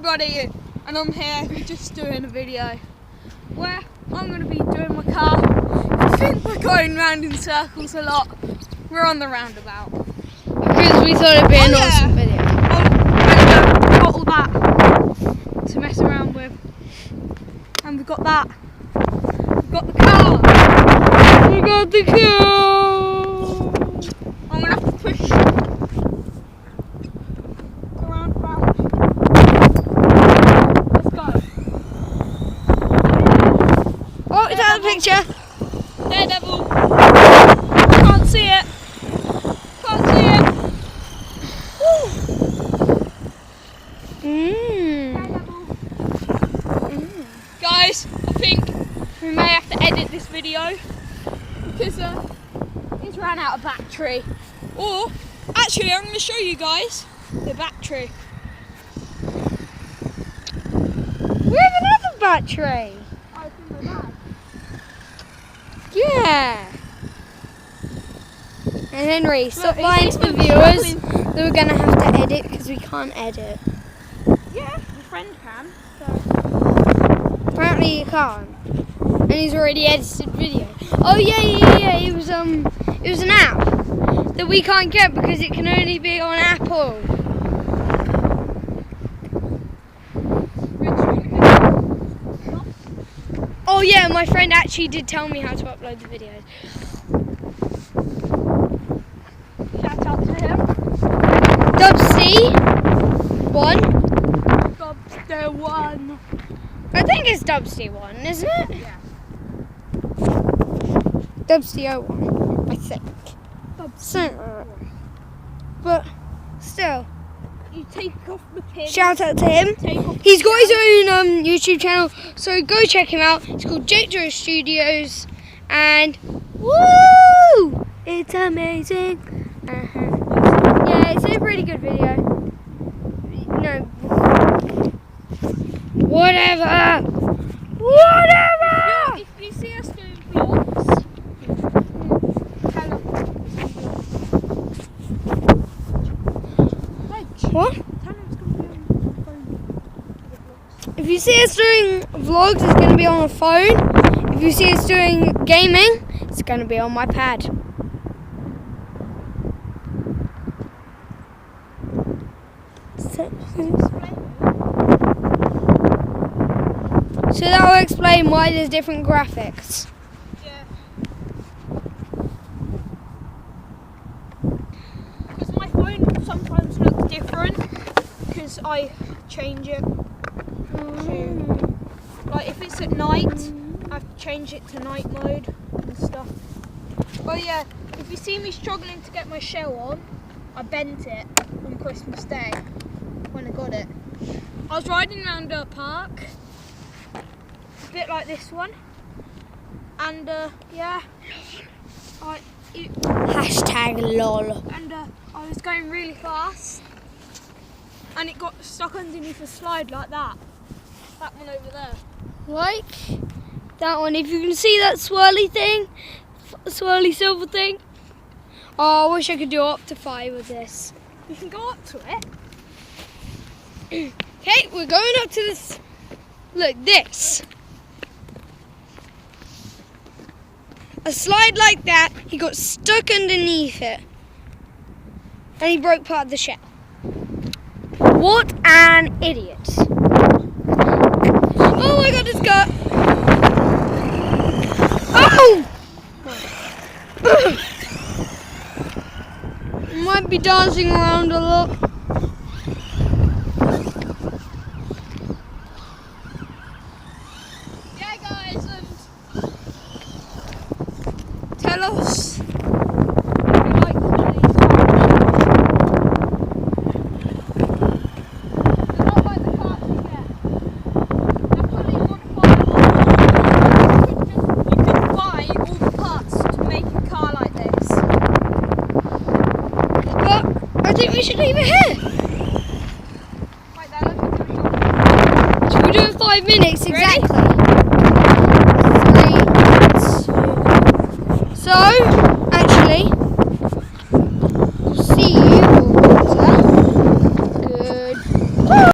everybody, and I'm here just doing a video where I'm going to be doing my car. I think we're going round in circles a lot. We're on the roundabout. Because we thought it'd be an awesome video. We've got all that to mess around with. And we've got that. We've got the car. We got the car. I'm going to have to push the roundabout. Let's go. Oh, is that the picture? Daredevil. Can't see it. Can't see it. Woo. Daredevil. Guys, I think we may have to edit this video because it's ran out of battery. Or, actually, I'm going to show you guys the battery. We have another battery. Oh, it's in my bag. Yeah. And Henry, stop Look, lying it's to the even viewers struggling. that we're going to have to edit because we can't edit. Yeah, my friend can. So. Apparently you can't. And he's already edited video. Oh yeah. It was an app that we can't get because it can only be on Apple. Oh yeah, my friend actually did tell me how to upload the videos. Shout out to him. Dubsy1. Dubster one. I think it's Dubsy1, isn't it? Yeah. Dubsy01, I think. But still, You take off the pin. shout out to him. Take off He's got his own YouTube channel, so go check him out. It's called Jake Joe Studios, and woo! It's amazing. Yeah, it's a pretty good video. No, whatever. If you see us doing vlogs, tell us. What? Tell us it's going to be on the phone. If you see us doing vlogs, it's going to be on a phone. If you see us doing gaming, it's going to be on my pad. So that will explain why there's different graphics. Yeah. Because my phone sometimes looks different because I change it to, like if it's at night, I have to change it to night mode and stuff. Oh yeah, if you see me struggling to get my shell on, I bent it on Christmas Day when I got it. I was riding around a park, a bit like this one, and yeah, Hashtag lol. and I was going really fast, and it got stuck underneath a slide like that. That one over there. Like that one. If you can see that swirly thing, swirly silver thing. Oh, I wish I could do up to 5 with this. You can go up to it. Okay, we're going up to this. Look, this. A slide like that, he got stuck underneath it. And he broke part of the shell. What an idiot. Oh my god, it's got... Oh! Might be dancing around a lot. Yeah, guys, and tell us if you like the bunnies. They're not like the cars you get. They're fully modified. You can buy all the parts to make a car like this. But I think we should leave it here. Right there, look at the So we're doing 5 minutes exactly. 3, 2. So